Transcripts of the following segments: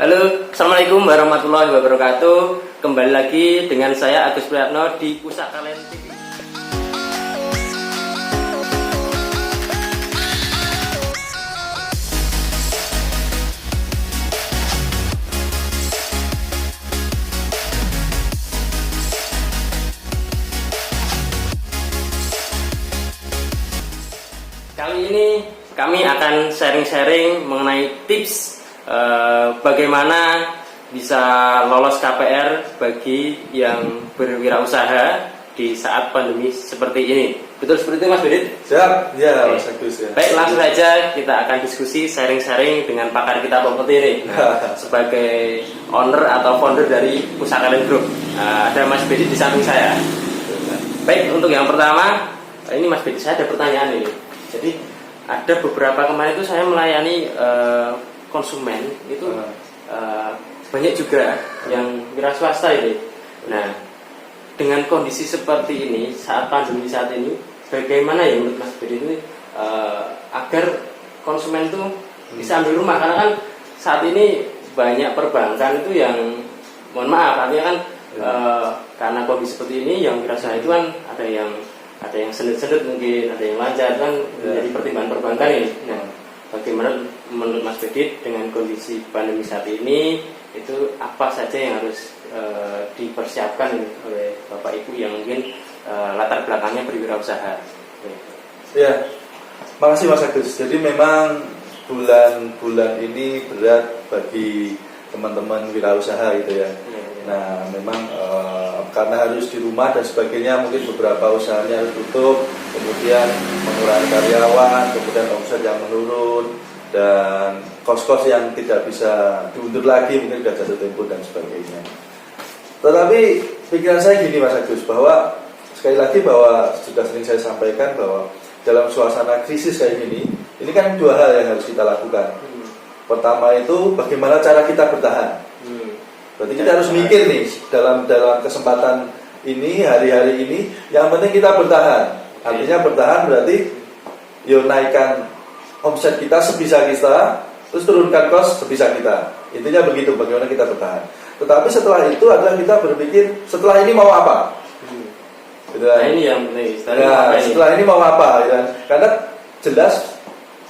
Halo, Assalamualaikum warahmatullahi wabarakatuh. Kembali lagi dengan saya Agus Priyatno di Pusaka Land TV. Kali ini kami akan sharing-sharing mengenai tips bagaimana bisa lolos KPR bagi yang berwirausaha di saat pandemi seperti ini. Betul seperti itu, Mas Bedit? Siap, ya Mas Agus ya. Baik, langsung saja kita akan diskusi sharing-sharing dengan pakar kita properti ini sebagai owner atau founder dari Pusaka Land Group. Ada Mas Bedit di samping saya. Baik, untuk yang pertama, ini Mas Bedit, saya ada pertanyaan ini. Jadi ada beberapa kemarin itu saya melayani konsumen itu banyak juga yang wira swasta ini. Nah, dengan kondisi seperti ini saat pandemi saat ini, bagaimana ya menurut Mas Bedi itu agar konsumen itu bisa ambil rumah? Karena kan saat ini banyak perbankan itu yang, mohon maaf, artinya kan karena kondisi seperti ini yang wira swasta itu kan ada yang sedut-sedut mungkin, ada yang lancar kan menjadi pertimbangan perbankan ini. Nah, bagaimana menurut Mas Bedit dengan kondisi pandemi saat ini, itu apa saja yang harus dipersiapkan oleh Bapak Ibu yang mungkin latar belakangnya berwirausaha? Ya, makasih Mas Agus. Jadi memang bulan-bulan ini berat bagi teman-teman wirausaha gitu ya. Nah, memang karena harus di rumah dan sebagainya, mungkin beberapa usahanya harus tutup, kemudian mengurangi karyawan, kemudian omset yang menurun, dan kos-kos yang tidak bisa diundur lagi, mungkin sudah jatuh tempo dan sebagainya. Tetapi pikiran saya gini Mas Agus, bahwa sekali lagi bahwa sudah sering saya sampaikan bahwa dalam suasana krisis kayak gini, ini kan dua hal yang harus kita lakukan. Pertama itu bagaimana cara kita bertahan. Berarti kita harus mikir nih dalam kesempatan ini, hari-hari ini, yang penting kita bertahan. Artinya bertahan berarti naikkan omset kita sebisa kita, terus turunkan kos sebisa kita. Intinya begitu, bagaimana kita bertahan. Tetapi setelah itu adalah kita berpikir, setelah ini mau apa? Gitu kan? Nah, ini yang penting. Setelah ini mau apa? Gitu kan? Karena jelas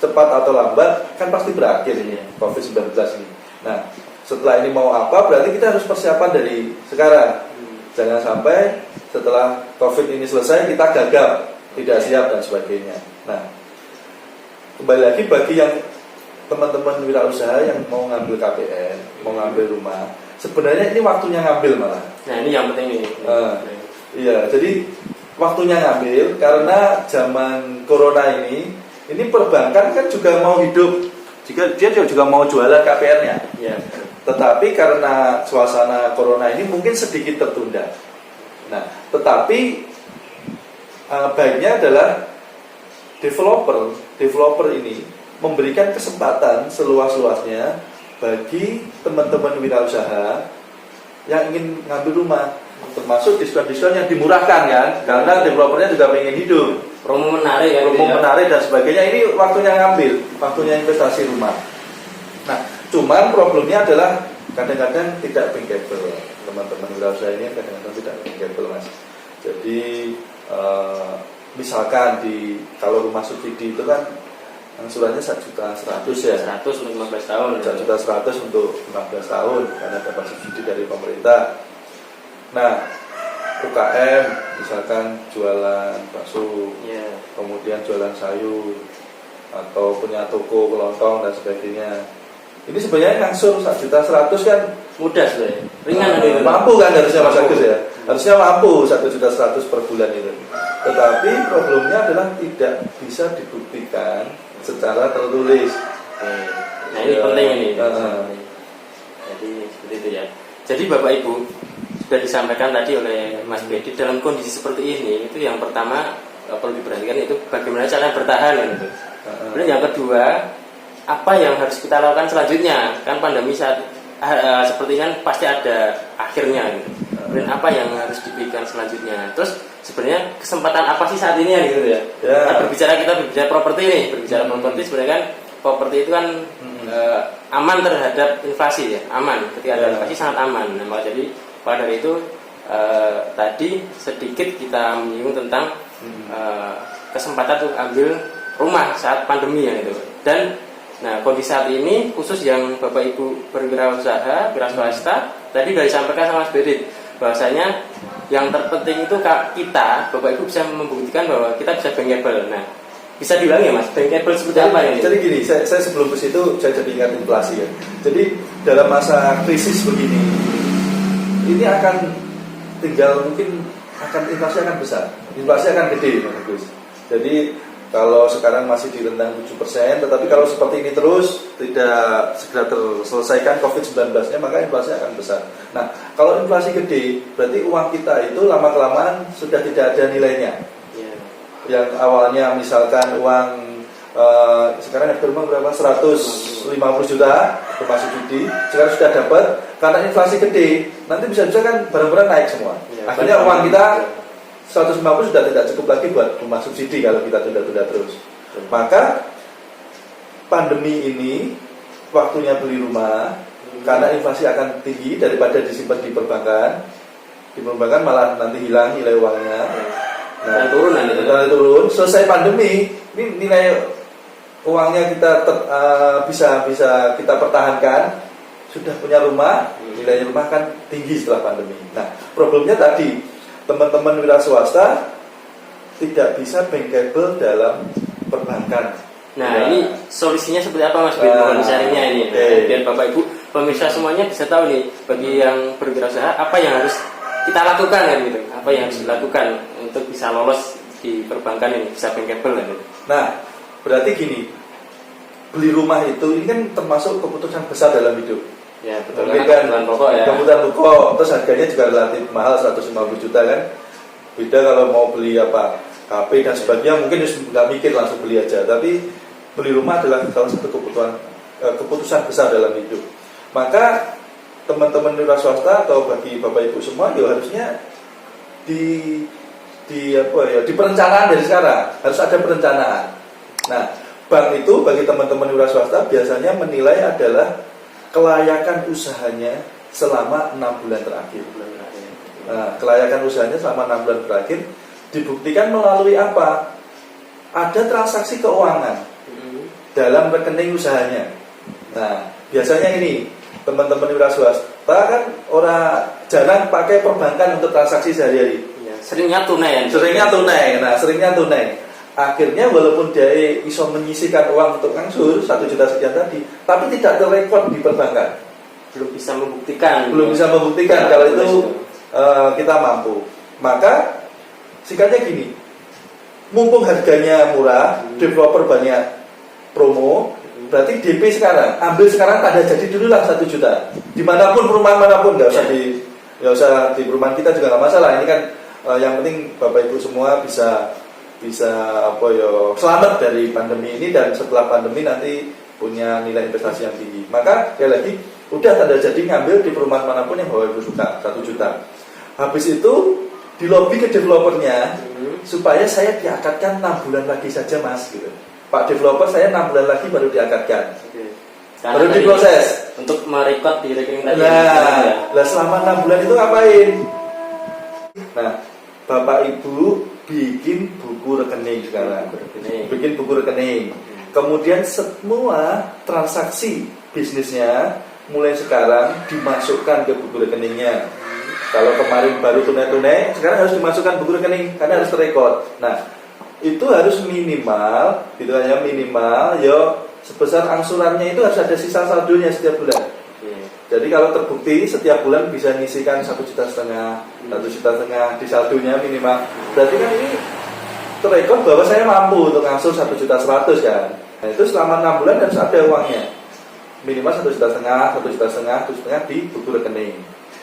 cepat atau lambat kan pasti berakhir ini COVID-19 ini. Nah, setelah ini mau apa, berarti kita harus persiapan dari sekarang. Jangan sampai setelah COVID ini selesai kita gagap, tidak siap dan sebagainya. Nah, kembali lagi bagi yang teman-teman wirausaha yang mau ngambil KPR, mau ngambil rumah, sebenarnya ini waktunya ngambil malah. Nah, ini yang penting ini. Iya, jadi waktunya ngambil karena zaman corona ini perbankan kan juga mau hidup, dia juga mau jualan KPR-nya. Ya. Tetapi karena suasana corona ini mungkin sedikit tertunda. Nah, tetapi baiknya adalah developer ini memberikan kesempatan seluas-luasnya bagi teman-teman wirausaha yang ingin ngambil rumah, termasuk diskon-diskon yang dimurahkan kan, karena developernya juga pengen hidup. Promo menarik dan sebagainya. Ini waktunya ngambil, waktunya investasi rumah. Nah, cuman problemnya adalah kadang-kadang tidak bankable. Teman-teman wirausaha ini kadang-kadang tidak bankable, Mas. Jadi misalkan kalau rumah subsidi itu kan angsurannya 1.100.000 ya. 100 untuk 15 tahun. 1.100.000 untuk 15 tahun karena dapat subsidi dari pemerintah. Nah, UKM misalkan jualan bakso, kemudian jualan sayur, atau punya toko kelontong dan sebagainya. Ini sebenarnya ngangsur 1.100.000 kan mudah sebenarnya, ringan. Mampu kan harusnya Mas Agus ya. Harusnya mampu 1.100.000 per bulan itu. Tetapi problemnya adalah tidak bisa dibuktikan secara tertulis. Nah, ini penting ini. Jadi seperti itu ya. Jadi Bapak Ibu, sudah disampaikan tadi oleh Mas Bedi, dalam kondisi seperti ini itu yang pertama perlu diperhatikan itu bagaimana cara bertahan gitu. Kemudian yang kedua, apa yang harus kita lakukan selanjutnya? Kan pandemi saat seperti ini kan pasti ada akhirnya gitu. Dan apa yang harus dipikirkan selanjutnya? Terus sebenarnya kesempatan apa sih saat ini ya gitu ya? Kita berbicara properti nih, berbicara properti sebenarnya kan properti itu kan aman terhadap inflasi ya, aman ketika ada Ya. inflasi sangat aman. Nah, maka jadi pada dari itu tadi sedikit kita menyinggung tentang kesempatan untuk ambil rumah saat pandemi ya itu. Dan nah kondisi saat ini khusus yang Bapak Ibu berwirausaha, wira swasta, tadi sudah disampaikan sama Mas Bedit bahwasanya yang terpenting itu kita Bapak Ibu bisa membuktikan bahwa kita bisa bankable. Nah, bisa diulangi ya Mas, bankable seperti apa ini? Jadi gini, saya sebelum ke situ saya jadi ingat inflasi ya. Jadi dalam masa krisis begini, ini akan tinggal mungkin inflasi akan besar, inflasi akan gede Mas Agus. Jadi kalau sekarang masih di rentang 7%, tetapi kalau seperti ini terus tidak segera terselesaikan COVID-19-nya, maka inflasi akan besar. Nah, kalau inflasi gede, berarti uang kita itu lama-kelamaan sudah tidak ada nilainya. Yang awalnya misalkan uang sekarang harga rumah berapa? 150 juta rumah subsidi, sekarang sudah dapat. Karena inflasi gede, nanti bisa-bisa kan barang-barang naik semua. Akhirnya uang kita 150 sudah tidak cukup lagi buat rumah subsidi kalau kita tunda-tunda terus. Maka pandemi ini waktunya beli rumah, karena inflasi akan tinggi daripada disimpan di perbankan. Di perbankan malah nanti hilang nilai uangnya. Nah, turun. Selesai pandemi, ini nilai uangnya kita bisa kita pertahankan. Sudah punya rumah, nilai rumah kan tinggi setelah pandemi. Nah, problemnya tadi teman-teman wira swasta tidak bisa bankable dalam perbankan. Nah, ini solusinya seperti apa Mas Bin? Mohon sharingnya ini. Biar Bapak Ibu pemirsa semuanya bisa tahu nih, bagi yang berwirausaha apa yang harus kita lakukan kan gitu. Apa yang harus dilakukan untuk bisa lolos di perbankan ini, bisa bankable kan gitu. Nah, berarti gini, beli rumah itu ini kan termasuk keputusan besar dalam hidup. Ya, betul kan, kebutuhan pokok ya. Kebutuhan pokok, terus harganya juga relatif mahal 150 juta kan. Beda kalau mau beli apa KP dan sebagainya, mungkin nggak mikir langsung beli aja. Tapi beli rumah adalah salah satu keputusan besar dalam hidup. Maka teman-teman wira swasta atau bagi Bapak Ibu semua ya harusnya di perencanaan dari sekarang, harus ada perencanaan. Nah, bank itu bagi teman-teman wira swasta biasanya menilai adalah kelayakan usahanya selama 6 bulan terakhir. Nah, kelayakan usahanya selama 6 bulan terakhir dibuktikan melalui apa? Ada transaksi keuangan dalam rekening usahanya. Nah, biasanya ini teman-teman wira swasta kan jarang pakai perbankan untuk transaksi sehari-hari. Ya, seringnya tunai. Nah, seringnya tunai. Akhirnya walaupun dia iso menyisihkan uang untuk ngangsur 1 juta sekian tadi, tapi tidak terrekod di perbankan. Belum bisa membuktikan ya, kalau itu kita mampu. Maka sikatnya gini, mumpung harganya murah, developer banyak promo, berarti DP sekarang, ambil sekarang tanda jadi dulu lah 1 juta. Dimanapun perumahan manapun, nggak usah di perumahan kita juga nggak masalah. Ini kan yang penting Bapak Ibu semua bisa selamat dari pandemi ini, dan setelah pandemi nanti punya nilai investasi yang tinggi. Maka sekali lagi udah tanda jadi ngambil di perumahan manapun yang Bapak Ibu suka 1 juta. Habis itu di lobby ke developernya supaya saya diakadkan 6 bulan lagi saja Mas gitu. Pak developer, saya 6 bulan lagi baru diakadkan. Baru diproses untuk merekod di rekening tadi. Nah, selama 6 bulan itu ngapain? Nah, Bapak Ibu bikin buku rekening sekarang. Bikin buku rekening. Kemudian semua transaksi bisnisnya mulai sekarang dimasukkan ke buku rekeningnya. Kalau kemarin baru tunai-tunai, sekarang harus dimasukkan buku rekening karena harus terekod. Nah, itu harus minimal, gitu ya, sebesar angsurannya itu harus ada sisa saldonya setiap bulan. Jadi kalau terbukti setiap bulan bisa nyisikan 1,5 juta, 1,5 juta di saldonya minimal. Berarti kan ini terekod bahwa saya mampu untuk ngangsur 1,1 juta kan. Nah, itu selama 6 bulan harus ada uangnya. Minimal 1,5 juta, 1,5 juta di buku rekening.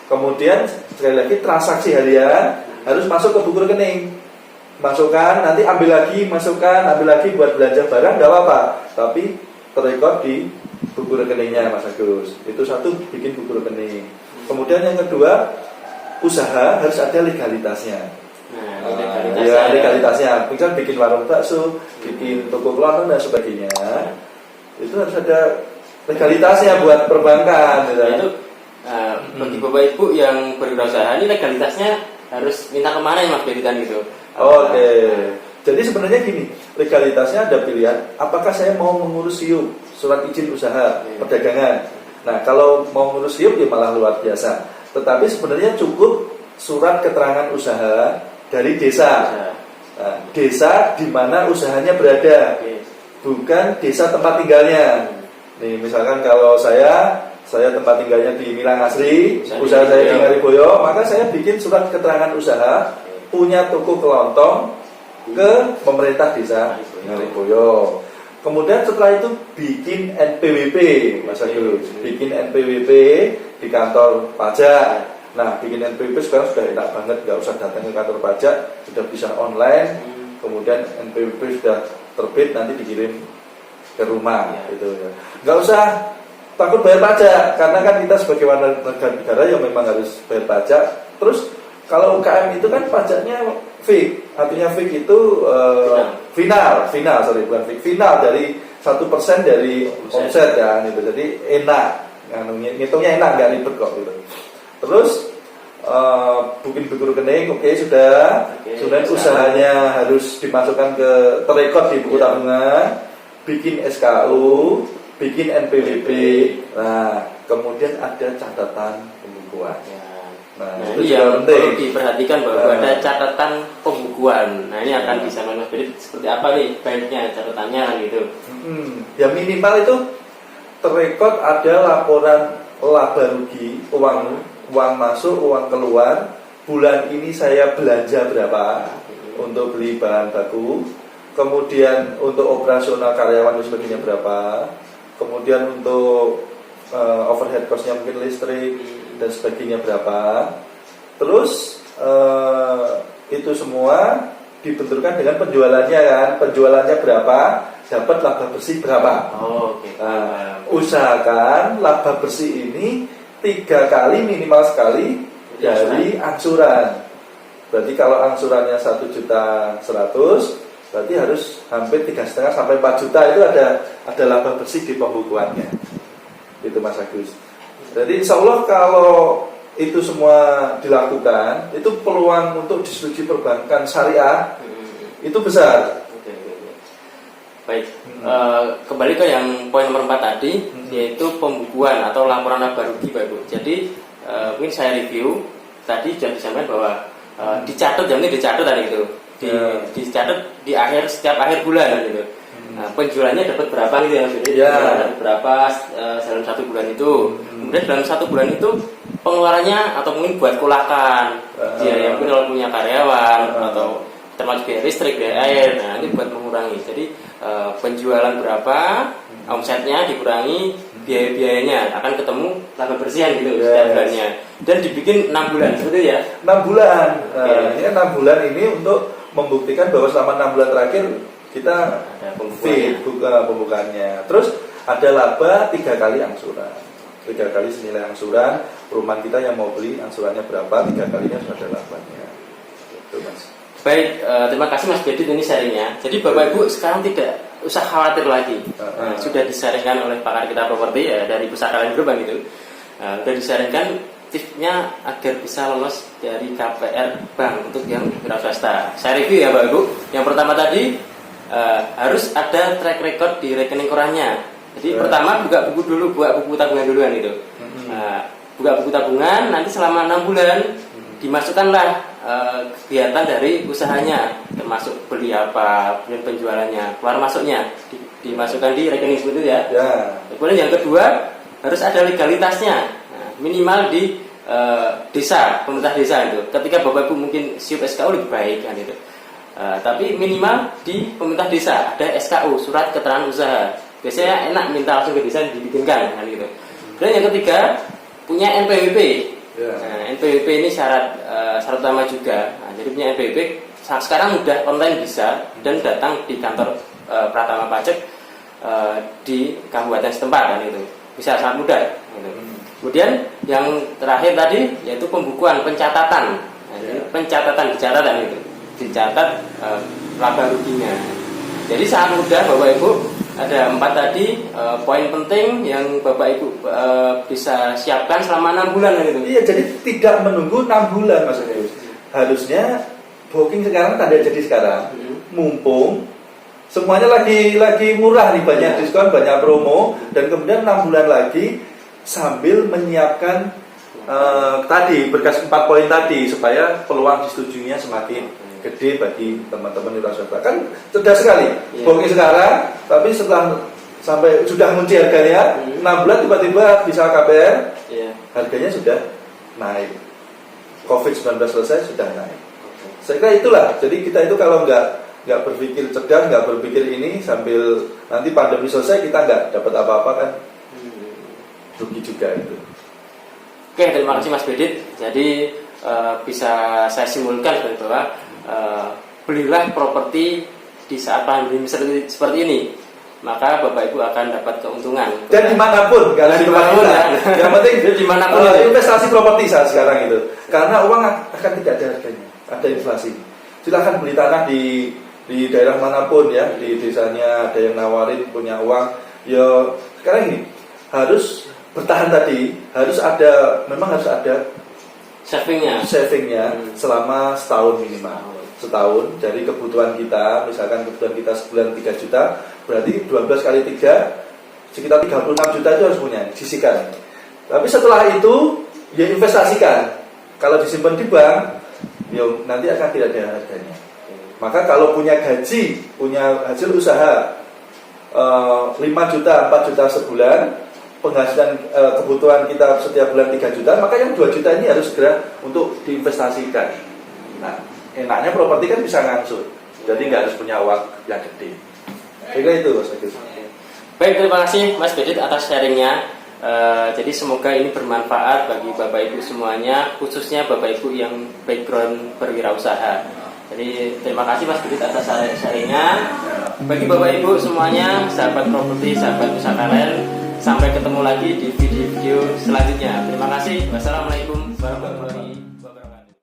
Kemudian sekali lagi transaksi harian harus masuk ke buku rekening. Masukkan, nanti ambil lagi, masukkan, ambil lagi buat belanja barang, nggak apa-apa. Tapi terekod di buku rekeningnya Mas Agus. Itu satu, bikin buku rekening. Kemudian yang kedua, usaha harus ada legalitasnya. Legalitasnya. Misal bikin warung bakso, bikin toko kelontong dan sebagainya. Itu harus ada legalitasnya buat perbankan gitu. Nah, itu bagi Bapak Ibu yang berwirausaha ini legalitasnya harus minta kemana ya Mas Bedi kan gitu. Oke. Jadi sebenarnya gini, legalitasnya ada pilihan. Apakah saya mau mengurus SIUP, surat izin usaha perdagangan? Nah, kalau mau mengurus SIUP ya malah luar biasa. Tetapi sebenarnya cukup surat keterangan usaha dari desa. Nah, desa di mana usahanya berada, bukan desa tempat tinggalnya. Nih, misalkan kalau saya tempat tinggalnya di Milang Asri, usaha saya di Ngariboyo, maka saya bikin surat keterangan usaha, punya toko kelontong ke pemerintah desa Ngariboyo. Kemudian setelah itu bikin NPWP, Mas Agus, bikin NPWP di kantor pajak. Nah, bikin NPWP sekarang sudah enak banget, nggak usah datang ke kantor pajak, sudah bisa online. Kemudian NPWP sudah terbit, nanti dikirim ke rumah, gitu ya. Nggak usah takut bayar pajak, karena kan kita sebagai warga negara yang memang harus bayar pajak. Terus kalau UKM itu kan pajaknya fix, artinya fix itu final dari 1% dari omset ya, gitu. Jadi enak, ngitungnya enak, nggak ribet kok gitu. Terus bikin buku rekening, oke, sudah. Sudah usahanya harus dimasukkan ke terekod di buku tabungan, bikin SKU, bikin NPWP. Nah, kemudian ada catatan pembukuan. Nah, ini yang perlu diperhatikan bahwa ada catatan pembukuan. Nah, ini akan bisa Mas Bedi seperti apa nih baiknya catatannya gitu. Ya minimal itu terekod ada laporan laba rugi, uang masuk, uang keluar, bulan ini saya belanja berapa untuk beli bahan baku, kemudian untuk operasional karyawan dan sebagainya berapa, kemudian untuk overhead cost-nya mungkin listrik dan sebagainya berapa. Terus itu semua dibenturkan dengan penjualannya kan, penjualannya berapa, dapat laba bersih berapa. Nah, usahakan laba bersih ini 3 kali minimal sekali dari angsuran. Berarti kalau angsurannya 1.100.000, berarti harus hampir 3,5 sampai 4 juta itu ada laba bersih di pembukuannya. Itu Mas Agus. Jadi insya Allah kalau itu semua dilakukan, itu peluang untuk disetujui perbankan syariah itu besar. Baik, kembali ke yang poin nomor 4 tadi, yaitu pembukuan atau laporan laba rugi, Pak Ibu. Jadi mungkin saya review tadi sudah disampaikan bahwa dicatat, yang ini dicatat tadi gitu, dicatat di setiap akhir bulan gitu. Nah, penjualannya dapat berapa gitu ya, jadi dapat berapa dalam 1 bulan itu. Kemudian dalam 1 bulan itu pengeluarannya atau mungkin buat kulakan, biaya mungkin kalau punya karyawan atau termasuk biaya listrik, biaya air, nah ini buat mengurangi. Jadi penjualan berapa, omsetnya dikurangi biaya-biayanya, akan ketemu laba bersihan gitu setiap bulannya. Dan dibikin 6 bulan, seperti ya? 6 bulan. Ini 6 bulan ini untuk membuktikan bahwa selama 6 bulan terakhir kita fit pembukaannya. Terus ada laba 3 kali angsuran. 3 kali senilai angsuran. Perumahan kita yang mau beli angsurannya berapa, 3 kalinya sudah ada labanya. Itu Mas. Baik, terima kasih Mas Bedi ini sharingnya. Jadi Bapak Ibu sekarang tidak usah khawatir lagi. Sudah disaringkan oleh pakar kita properti ya, dari Pusaka Kalian Group gitu. Sudah disaringkan tipsnya agar bisa lolos dari KPR Bank untuk yang wira swasta. Saya review ya Bapak Ibu. Yang pertama tadi harus ada track record di rekening korannya. Jadi pertama buka buku tabungan duluan itu. Buka buku tabungan, nanti selama 6 bulan dimasukkanlah kegiatan dari usahanya, termasuk beli apa, kemudian penjualannya, keluar masuknya dimasukkan di rekening seperti itu ya. Kemudian yang kedua harus ada legalitasnya, minimal di desa, pemerintah desa itu. Ketika Bapak Ibu mungkin SIUP SKU lebih baik kan itu. Tapi minimal di pemerintah desa ada SKU, surat keterangan usaha. Biasanya enak minta langsung ke desa dibikinkan kan gitu. Dan yang ketiga punya NPWP. Nah, NPWP ini syarat utama juga. Nah, jadi punya NPWP sekarang mudah online bisa dan datang di kantor Pratama Pajak di kabupaten setempat kan itu. Bisa sangat mudah gitu. Kemudian yang terakhir tadi yaitu pembukuan, pencatatan. Nah, jadi pencatatan itu. Dicatat laba ruginya. Jadi sangat mudah Bapak Ibu ada 4 tadi poin penting yang Bapak Ibu bisa siapkan selama 6 bulan gitu. Iya, jadi tidak menunggu 6 bulan Mas Agus. Harusnya booking sekarang, tanda jadi sekarang. Mumpung semuanya lagi murah nih, banyak diskon, banyak promo, dan kemudian 6 bulan lagi sambil menyiapkan tadi berkas 4 poin tadi supaya peluang disetujuinya semakin gede bagi teman-teman wirausaha. Kan cerdas sekali. Booking sekarang, tapi setelah sampai sudah ngunci harganya 6 bulan tiba-tiba bisa KPR, harganya sudah naik. COVID-19 selesai sudah naik. Saya kira itulah. Jadi kita itu kalau nggak berpikir cerdas, nggak berpikir ini sambil nanti pandemi selesai kita nggak dapat apa-apa kan, rugi juga itu. Oke, terima kasih Mas Bedit. Jadi bisa saya simpulkan bahwa belilah properti di saat pandemi seperti ini, maka Bapak Ibu akan dapat keuntungan. Dan dimanapun, nggak ada dimanapun ya. Yang penting dimanapun investasi properti saat sekarang itu, karena uang akan tidak ada harganya, ada inflasi. Silahkan beli tanah di daerah manapun ya, di desanya ada yang nawarin punya uang. Ya sekarang ini harus bertahan tadi, memang harus ada savingnya selama setahun minimal. Setahun dari kebutuhan kita, misalkan kebutuhan kita sebulan 3 juta, berarti 12 kali 3 sekitar 36 juta itu harus punya, sisihkan. Tapi setelah itu ya investasikan. Kalau disimpan di bank, ya nanti akan tidak ada harganya. Maka kalau punya gaji, punya hasil usaha 5 juta, 4 juta sebulan, penghasilan kebutuhan kita setiap bulan 3 juta, maka yang 2 juta ini harus segera untuk diinvestasikan. Nah, enaknya properti kan bisa ngangsur, jadi nggak harus punya uang yang gede. Kira itu Mas Agus. Baik, terima kasih Mas Bedit atas sharingnya. Jadi semoga ini bermanfaat bagi Bapak Ibu semuanya, khususnya Bapak Ibu yang background berwirausaha. Jadi terima kasih Mas Bedit atas sharingnya. Bagi Bapak Ibu semuanya, sahabat properti, sahabat usaha kalian, sampai ketemu lagi di video-video selanjutnya. Terima kasih. Wassalamualaikum warahmatullahi wabarakatuh.